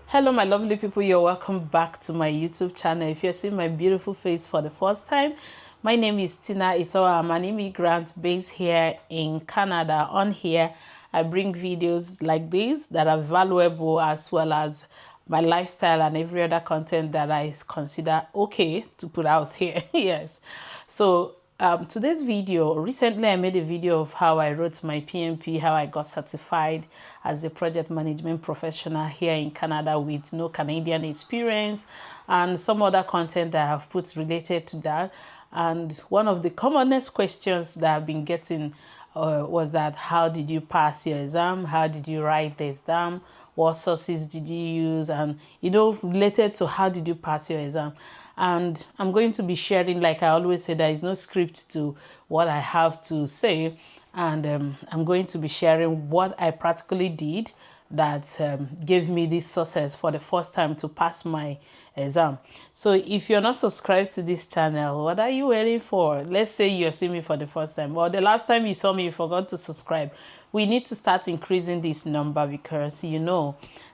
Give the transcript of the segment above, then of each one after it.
Hello my lovely people, you're welcome back to my YouTube channel. If you're seeing my beautiful face for the first time, my name is Tina Isoa. I'm an immigrant based here in Canada. On here I bring videos like these that are valuable, as well as my lifestyle and every other content that I consider okay to put out here. Yes, so today's video, recently I made a video of how I wrote my PMP, how I got certified as a project management professional here in Canada with no Canadian experience, and some other content that I have put related to that. And one of the commonest questions that I've been getting was that, how did you pass your exam? How did you write the exam? What sources did you use? And related to how did you pass your exam. And I'm going to be sharing, like I always say, there is no script to what I have to say. And I'm going to be sharing what I practically did that gave me this success for the first time to pass my exam. So if you're not subscribed to this channel, what are you waiting for? Let's say you're seeing me for the first time, or the last time you saw me you forgot to subscribe. We need to start increasing this number, because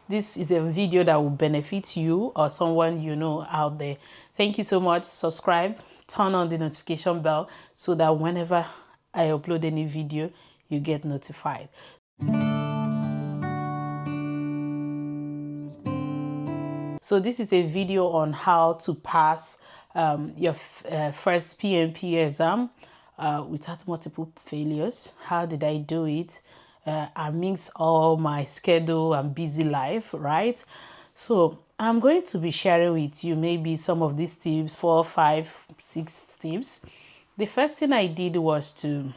this is a video that will benefit you or someone out there. Thank you so much. Subscribe, turn on the notification bell so that whenever I upload any video, you get notified. So this is a video on how to pass your first PMP exam without multiple failures. How did I do it? Amidst all my schedule and busy life, right? So I'm going to be sharing with you maybe some of these tips, 4, 5, 6 tips. The first thing I did was to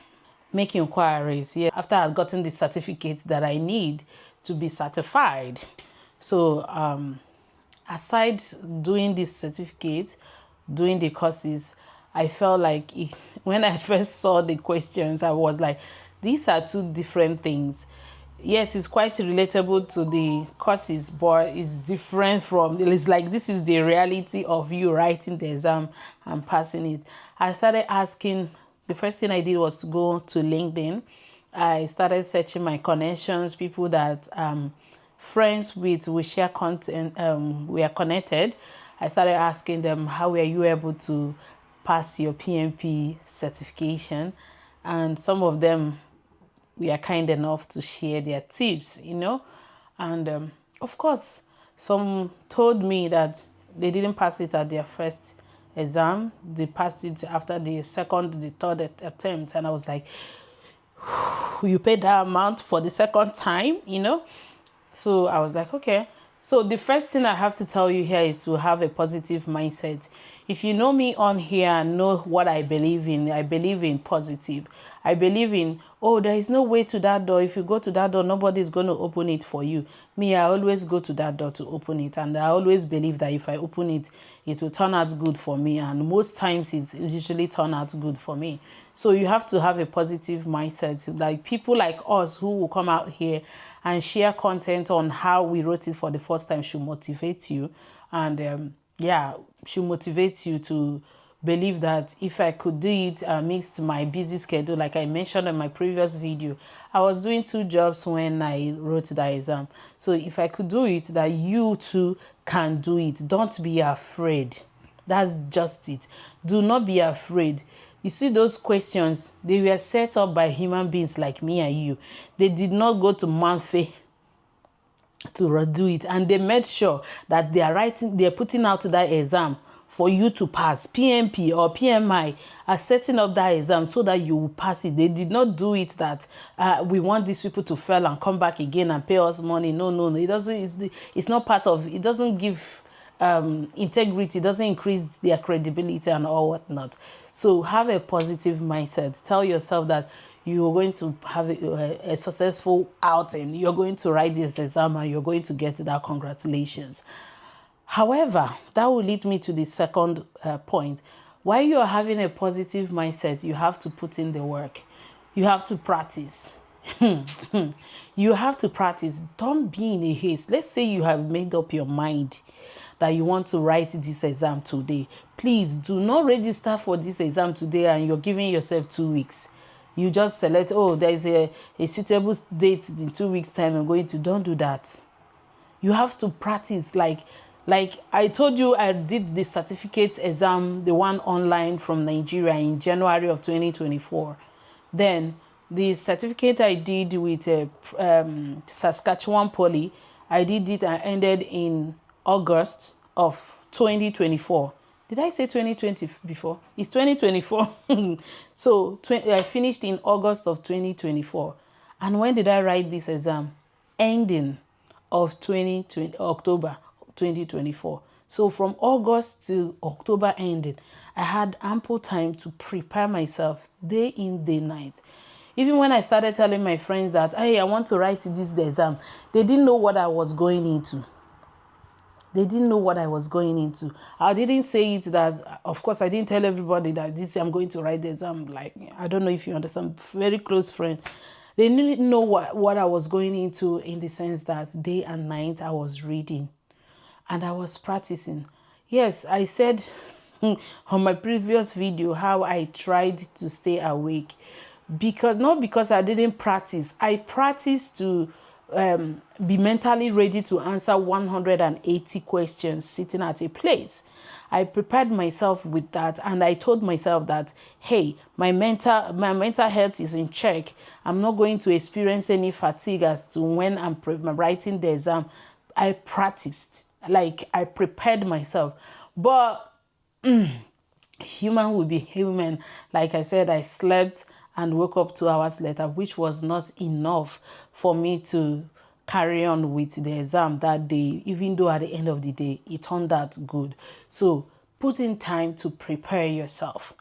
make inquiries after I'd gotten the certificate that I need to be certified. So aside doing this certificate, doing the courses, I felt like when I first saw the questions, I was like, these are two different things. Yes, it's quite relatable to the courses, but it's different from, it's like this is the reality of you writing the exam and passing it. I started asking, the first thing I did was to go to LinkedIn. I started searching my connections, people that friends with, we share content, we are connected. I started asking them, how were you able to pass your PMP certification? And some of them we are kind enough to share their tips, and of course some told me that they didn't pass it at their first exam, they passed it after the second, the third attempt. And I was like, you paid that amount for the second time, So I was like, okay. So the first thing I have to tell you here is to have a positive mindset. If you know me on here and know what I believe in positive. I believe in, there is no way to that door. If you go to that door, nobody is going to open it for you. Me, I always go to that door to open it. And I always believe that if I open it, it will turn out good for me. And most times it's usually turn out good for me. So you have to have a positive mindset. Like people like us who will come out here and share content on how we wrote it for the first time should motivate you. And should motivate you to believe that if I could do it amidst my busy schedule, like I mentioned in my previous video, I was doing 2 jobs when I wrote the exam. So if I could do it, that you too can do it. Don't be afraid. That's just it. Do not be afraid. You see, those questions, they were set up by human beings like me and you. They did not go to Manfe to do it, and they made sure that they're putting out that exam for you to pass. PMP or PMI are setting up that exam so that you will pass it. They did not do it that we want these people to fail and come back again and pay us money. No. It doesn't. It's not part of. It doesn't give integrity, doesn't increase their credibility and all whatnot. So have a positive mindset. Tell yourself that you're going to have a successful outing. You're going to write this exam and you're going to get that. Congratulations. However, that will lead me to the second point. While you're having a positive mindset, you have to put in the work. You have to practice. You have to practice. Don't be in a haste. Let's say you have made up your mind that you want to write this exam today. Please do not register for this exam today and you're giving yourself 2 weeks. You just select, there is a suitable date in 2 weeks time I'm going to. Don't do that. You have to practice. Like I told you, I did the certificate exam, the one online from Nigeria in January of 2024. Then the certificate I did with Saskatchewan Poly, I did it and ended in August of 2024. Did I say 2020 before? It's 2024. So I finished in August of 2024. And when did I write this exam? Ending of 2020, October 2024. So from August to October ending, I had ample time to prepare myself day in, day night. Even when I started telling my friends that, hey, I want to write this exam, they didn't know what I was going into. They didn't know what I was going into. I didn't say it that, of course, I didn't tell everybody that this I'm going to write the exam. Like, I don't know if you understand, very close friend. They didn't know what I was going into, in the sense that day and night I was reading and I was practicing. Yes, I said on my previous video how I tried to stay awake, not because I didn't practice. I practiced to be mentally ready to answer 180 questions sitting at a place. I prepared myself with that, and I told myself that, hey, my mental health is in check. I'm not going to experience any fatigue as to when I'm writing the exam. I practiced, like I prepared myself. But human will be human. Like I said, I slept and woke up 2 hours later, which was not enough for me to carry on with the exam that day, even though at the end of the day, it turned out good. So put in time to prepare yourself.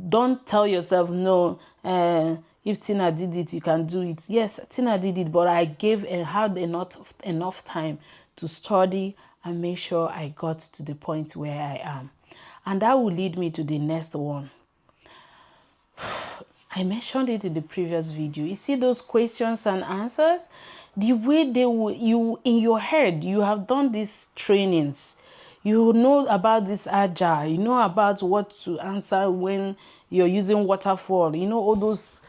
Don't tell yourself, no, if Tina did it, you can do it. Yes, Tina did it, but I had enough time to study and make sure I got to the point where I am. And that will lead me to the next one. I mentioned it in the previous video. You see those questions and answers? The way in your head, you have done these trainings. You know about this agile. You know about what to answer when you're using waterfall. You know all those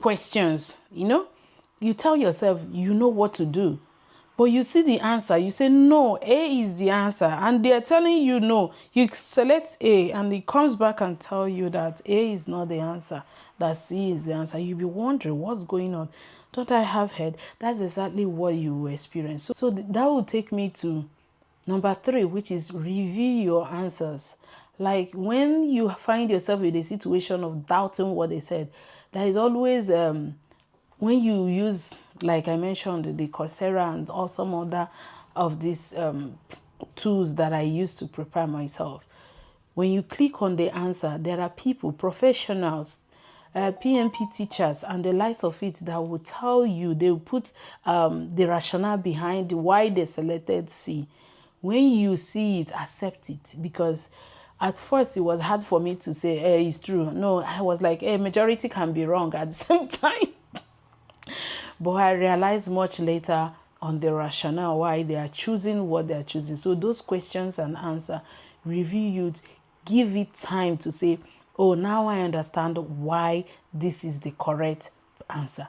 questions, You tell yourself you know what to do. But you see the answer, you say, no, A is the answer. And they're telling you no. You select A and it comes back and tell you that A is not the answer, that C is the answer. You'll be wondering what's going on. Don't I have head? That's exactly what you will experience. So that will take me to number 3, which is review your answers. Like when you find yourself in a situation of doubting what they said, there is always when you use, like I mentioned, the Coursera and all some other of these tools that I use to prepare myself. When you click on the answer, there are people, professionals, PMP teachers and the likes of it that will tell you, they will put the rationale behind why they selected C. When you see it, accept it, because at first it was hard for me to say, hey, it's true. No, I was like, hey, majority can be wrong at the same time. But I realized much later on the rationale why they are choosing what they are choosing. So those questions and answer, review it, give it time to say, oh, now I understand why this is the correct answer.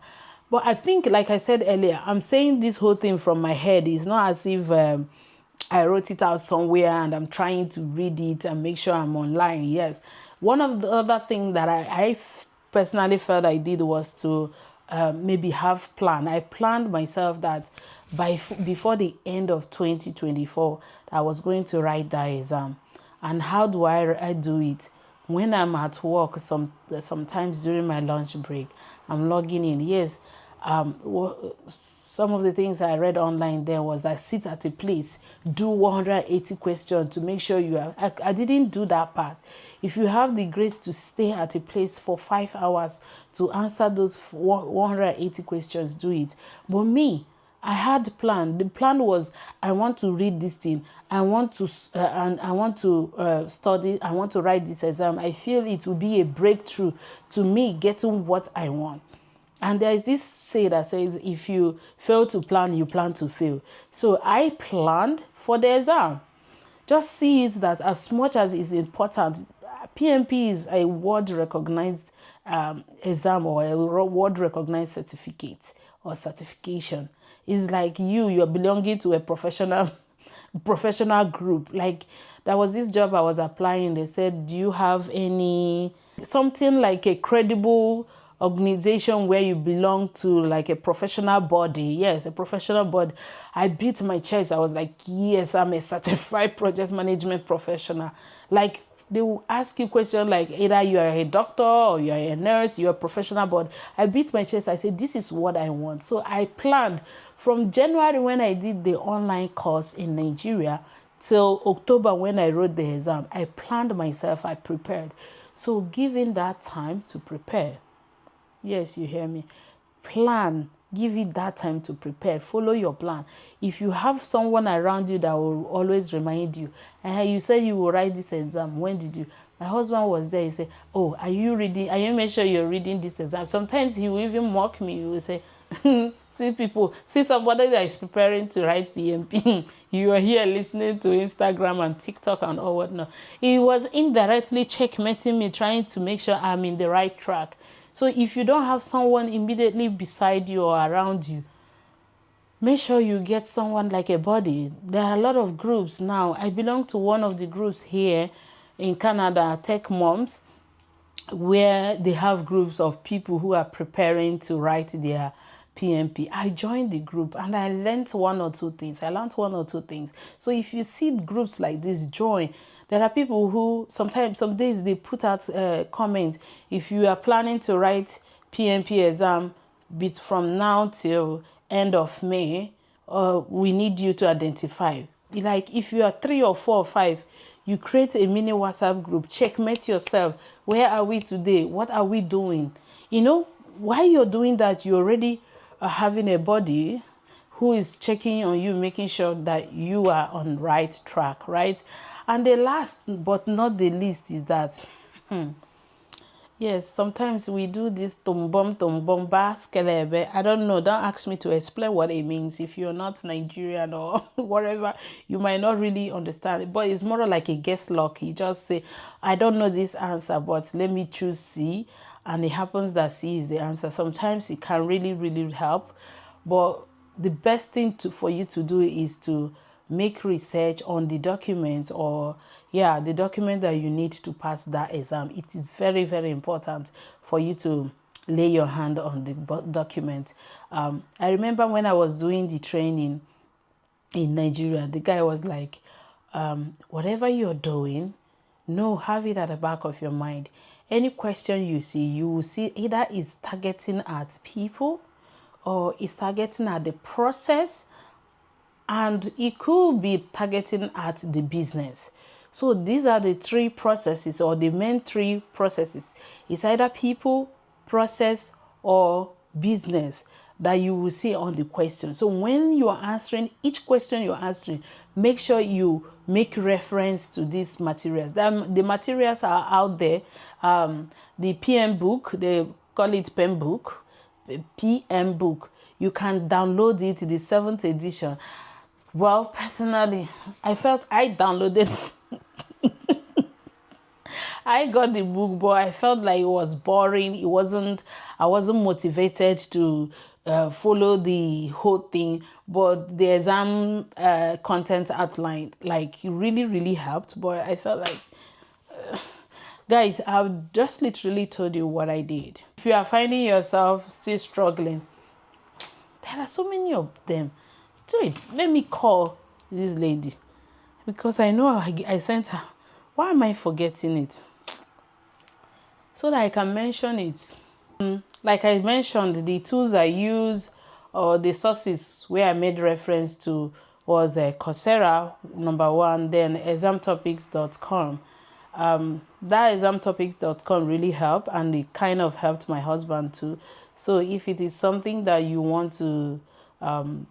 But I think, like I said earlier, I'm saying this whole thing from my head. It's not as if I wrote it out somewhere and I'm trying to read it and make sure I'm online. Yes. One of the other things that I personally felt I did was to maybe have plan. I planned myself that before the end of 2024, I was going to write that exam. And how do I do it? When I'm at work, sometimes during my lunch break, I'm logging in. Yes, some of the things I read online there was I sit at a place, do 180 questions to make sure you are. I didn't do that part. If you have the grace to stay at a place for 5 hours to answer those 180 questions, do it. But me, I had a plan. The plan was, I want to read this thing. I want to study. I want to write this exam. I feel it will be a breakthrough to me getting what I want. And there is this say that says, if you fail to plan, you plan to fail. So I planned for the exam. Just see it that as much as it's important, PMP is a word recognized exam or a word recognized certificate or certification. It's like you're belonging to a professional group. Like, there was this job I was applying. They said, do you have any something like a credible organization where you belong to, like a professional body? Yes, a professional body. I beat my chest. I was like, yes, I'm a certified project management professional. Like, they will ask you questions like either you are a doctor or you are a nurse, you're a professional, but I beat my chest. I said, this is what I want. So I planned from January when I did the online course in Nigeria till October when I wrote the exam. I planned myself, I prepared. So given that time to prepare, yes, you hear me, plan, give it that time to prepare, follow your plan. If you have someone around you that will always remind you, and you say you will write this exam, when did you? My husband was there. He said, oh, are you reading, are you make sure you're reading this exam? Sometimes he will even mock me. He will say, see somebody that is preparing to write PMP, you are here listening to Instagram and TikTok and all whatnot. He was indirectly checkmating me, trying to make sure I'm in the right track. So if you don't have someone immediately beside you or around you, make sure you get someone like a buddy. There are a lot of groups now. I belong to one of the groups here in Canada, Tech Moms, where they have groups of people who are preparing to write their PMP. I joined the group and I learned one or two things. So if you see groups like this, join. There are people who sometimes, some days they put out comments. If you are planning to write PMP exam from now till end of May, we need you to identify. Like if you are 3 or 4 or 5, you create a mini WhatsApp group, checkmate yourself. Where are we today? What are we doing? While you're doing that, you're already having a body who is checking on you, making sure that you are on right track, right? And the last but not the least is that yes, sometimes we do this tombom baskelebe. I don't know. Don't ask me to explain what it means. If you're not Nigerian or whatever, you might not really understand it. But it's more like a guess lock. You just say, I don't know this answer, but let me choose C. And it happens that C is the answer. Sometimes it can really, really help. But the best thing for you to do is to make research on the document, or the document that you need to pass that exam. It is very, very important for you to lay your hand on the document. I remember when I was doing the training in Nigeria, the guy was like, whatever you're doing, have it at the back of your mind. Any question you see, you will see either it's targeting at people or it's targeting at the process, and it could be targeting at the business. So these are the 3 processes, or the main 3 processes. It's either people, process, or business that you will see on the question. So when you are answering each question you're answering, make sure you make reference to these materials. The materials are out there. The PM book, they call it pen book, PM book. You can download it, the 7th edition. Well, personally, I felt I downloaded I got the book, but I felt like it was boring. I wasn't motivated to follow the whole thing. But the exam content outline, like, really, really helped. But I felt like, guys, I've just literally told you what I did. If you are finding yourself still struggling, there are so many of them. Do it. Let me call this lady, because I know I sent her. Why am I forgetting it? So that I can mention it. Like I mentioned, the tools I use, or the sources where I made reference to, was Coursera, number 1, then examtopics.com. That examtopics.com really helped, and it kind of helped my husband too. So if it is something that you want to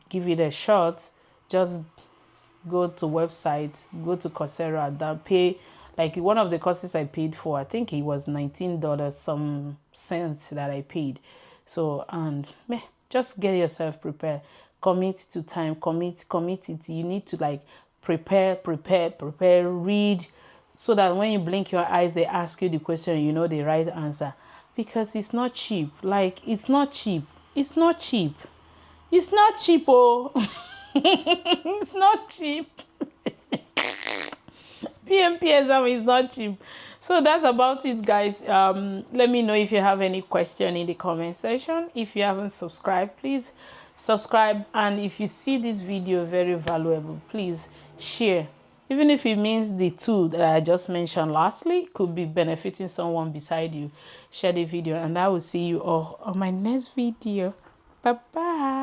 give it a shot, just go to website, go to Coursera, that pay, like one of the courses I paid for, I think it was $19 some cents that I paid. So, and just get yourself prepared. Commit to time, commit it. You need to like prepare, read, so that when you blink your eyes, they ask you the question, you know the right answer. Because it's not cheap. Like, it's not cheap. It's not cheap, oh. It's not cheap. PMP exam is not cheap. So that's about it, guys. Let me know if you have any question in the comment section. If you haven't subscribed, please subscribe. And if you see this video very valuable, please share. Even if it means the two that I just mentioned lastly could be benefiting someone beside you, share the video. And I will see you all on my next video. Bye bye.